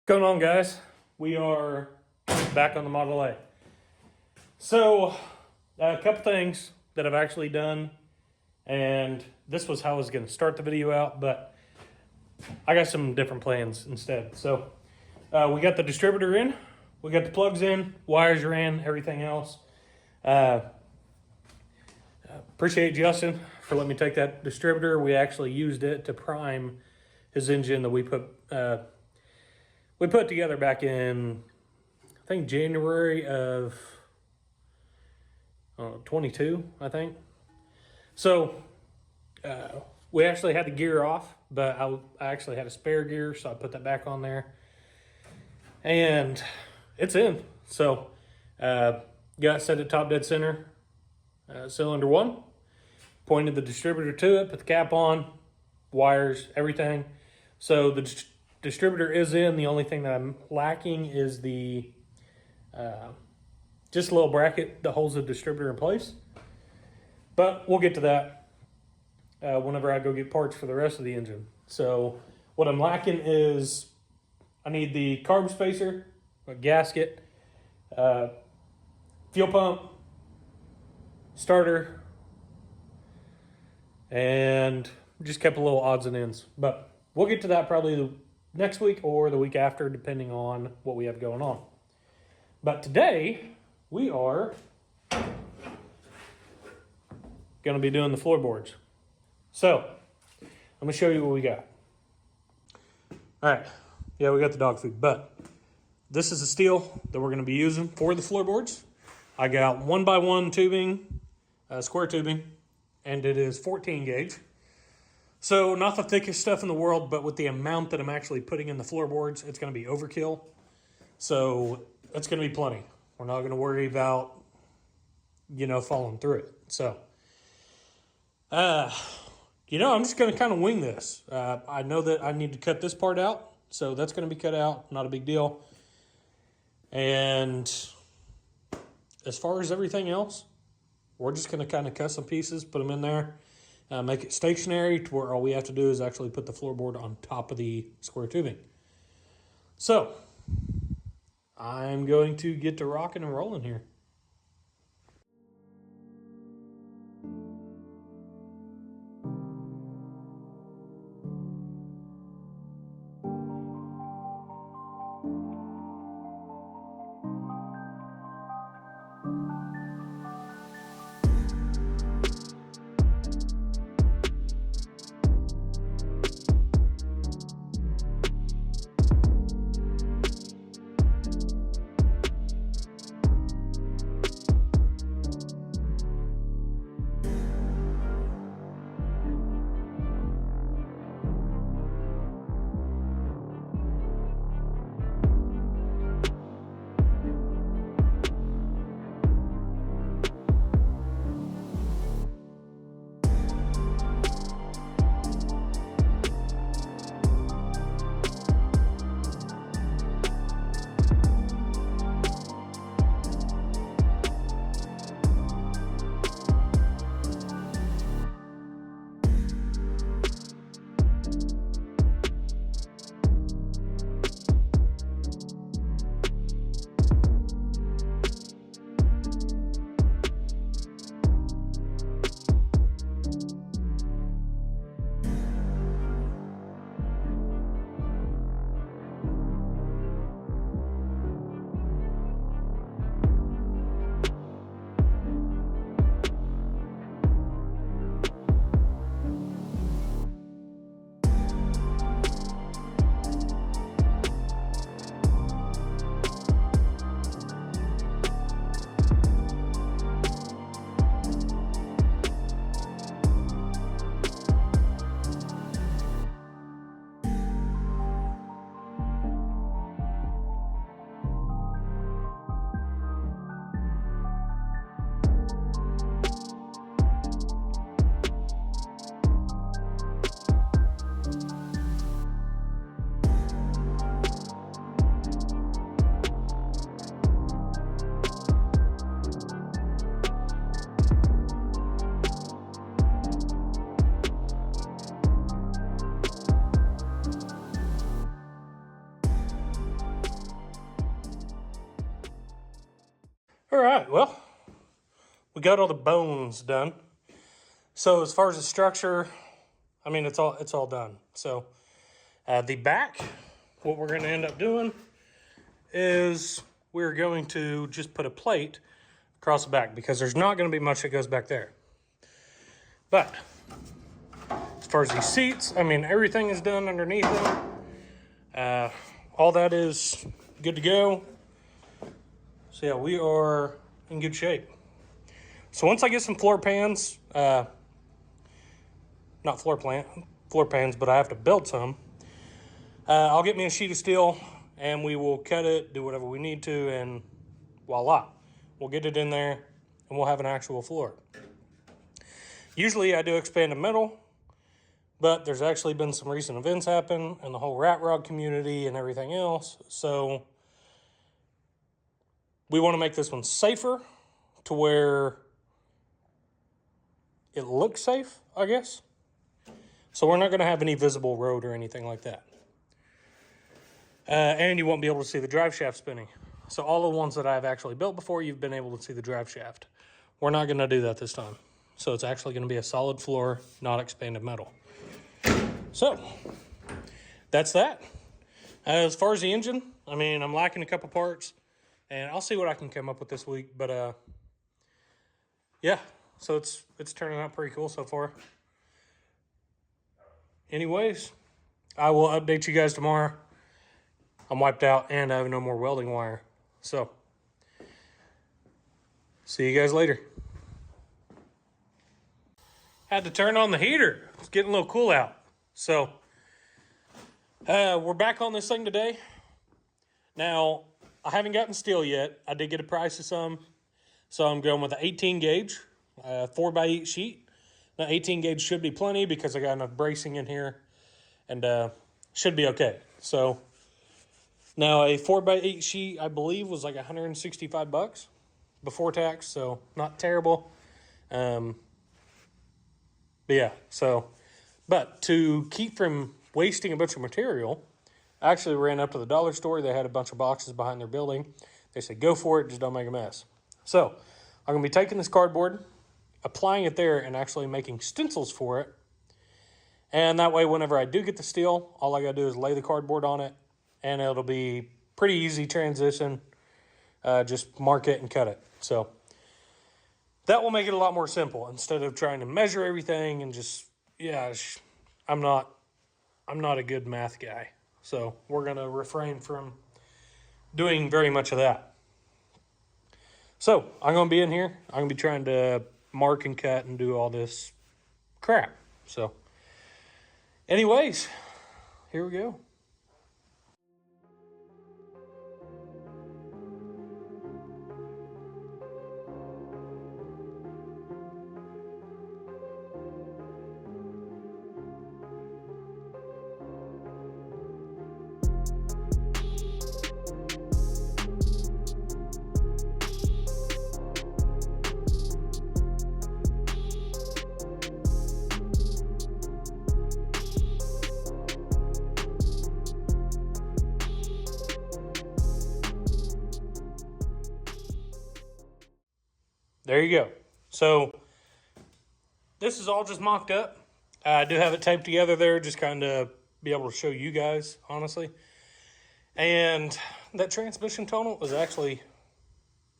Going on, guys? We are back on the Model A. So, a couple things that I've actually done, and this was how I was going to start the video out, but I got some different plans instead. So, we got the distributor in, we got the plugs in, wires are in, everything else. Appreciate Justin for letting me take that distributor. We actually used it to prime his engine that we put together back in, I think, January of 22, I think. So we actually had the gear off, but I actually had a spare gear, so I put that back on there. And it's in. So got it set at top dead center, cylinder 1. Pointed the distributor to it, put the cap on, wires, everything. So the distributor is in. The only thing that I'm lacking is the just a little bracket that holds the distributor in place. But we'll get to that whenever I go get parts for the rest of the engine. So what I'm lacking is I need the carb spacer, a gasket, fuel pump, starter, and just kept a little odds and ends. But we'll get to that probably next week or the week after, depending on what we have going on. But today, we are going to be doing the floorboards. So, let me show you what we got. All right. Yeah, we got the dog food, but this is the steel that we're going to be using for the floorboards. I got 1x1 tubing, square tubing, and it is 14 gauge. So not the thickest stuff in the world, but with the amount that I'm actually putting in the floorboards, it's going to be overkill. So it's going to be plenty. We're not going to worry about, falling through it. So, I'm just going to kind of wing this. I know that I need to cut this part out. So that's going to be cut out. Not a big deal. And as far as everything else, we're just going to kind of cut some pieces, put them in there. Make it stationary to where all we have to do is actually put the floorboard on top of the square tubing. So, I'm going to get to rocking and rolling here. All right, well, we got all the bones done. So as far as the structure, I mean, it's all done. So the back, what we're going to end up doing is we're going to just put a plate across the back because there's not going to be much that goes back there. But as far as these seats, I mean, everything is done underneath them. All that is good to go. So yeah, we are in good shape. So once I get some floor pans, not floor pans, but I have to build some. I'll get me a sheet of steel and we will cut it, do whatever we need to, and voila. We'll get it in there and we'll have an actual floor. Usually I do expanded metal, but there's actually been some recent events happen in the whole rat rod community and everything else. So we want to make this one safer to where it looks safe, I guess. So we're not going to have any visible road or anything like that. And you won't be able to see the drive shaft spinning. So all the ones that I've actually built before, you've been able to see the drive shaft. We're not going to do that this time. So it's actually going to be a solid floor, not expanded metal. So that's that. As far as the engine, I mean, I'm lacking a couple parts, and I'll see what I can come up with this week. But yeah, so it's turning out pretty cool so far. Anyways, I will update you guys tomorrow. I'm wiped out and I have no more welding wire. So, see you guys later. Had to turn on the heater. It's getting a little cool out. So, we're back on this thing today. Now, I haven't gotten steel yet. I did get a price of some. So, I'm going with an 18 gauge, 4x8 sheet. Now, 18 gauge should be plenty because I got enough bracing in here. And should be okay. So, now a 4x8 sheet, I believe, was like $165 before tax. So, not terrible. But yeah, so, but to keep from wasting a bunch of material, I actually ran up to the dollar store. They had a bunch of boxes behind their building. They said, go for it, just don't make a mess. So, I'm going to be taking this cardboard, applying it there, and actually making stencils for it. And that way, whenever I do get the steel, all I got to do is lay the cardboard on it, and it'll be pretty easy transition. Just mark it and cut it. So, that will make it a lot more simple instead of trying to measure everything and just, yeah, I'm not a good math guy. So we're going to refrain from doing very much of that. So I'm going to be in here. I'm going to be trying to mark and cut and do all this crap. So anyways, here we go. There you go. So this is all just mocked up. I do have it taped together there, just kind of be able to show you guys, honestly. And that transmission tunnel was actually,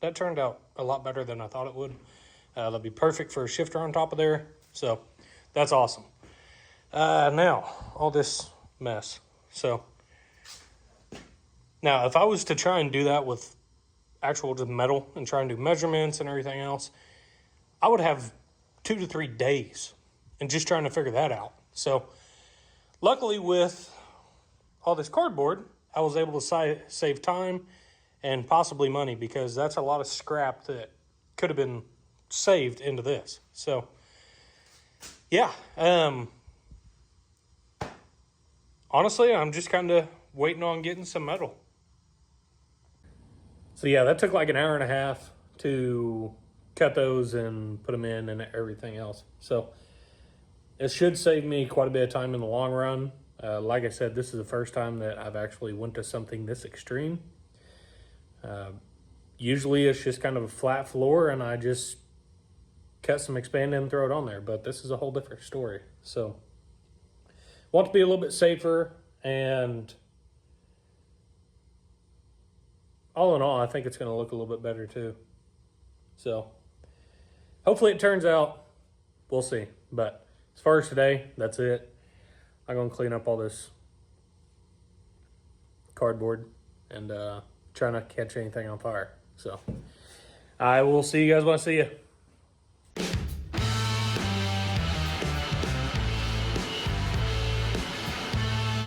that turned out a lot better than I thought it would. That'd be perfect for a shifter on top of there. So that's awesome. Now, all this mess. So now if I was to try and do that with actual just metal and try and do measurements and everything else, I would have 2 to 3 days and just trying to figure that out. So luckily with all this cardboard, I was able to save time and possibly money because that's a lot of scrap that could have been saved into this. So yeah, honestly, I'm just kind of waiting on getting some metal. So yeah, that took like an hour and a half to cut those and put them in and everything else. So it should save me quite a bit of time in the long run. Like I said, this is the first time that I've actually went to something this extreme. Usually it's just kind of a flat floor and I just cut some expanding and throw it on there, but this is a whole different story. So want to be a little bit safer, and all in all, I think it's going to look a little bit better too. So hopefully it turns out. We'll see. But as far as today, that's it. I'm going to clean up all this cardboard and try not to catch anything on fire. So I will see you guys when I see you.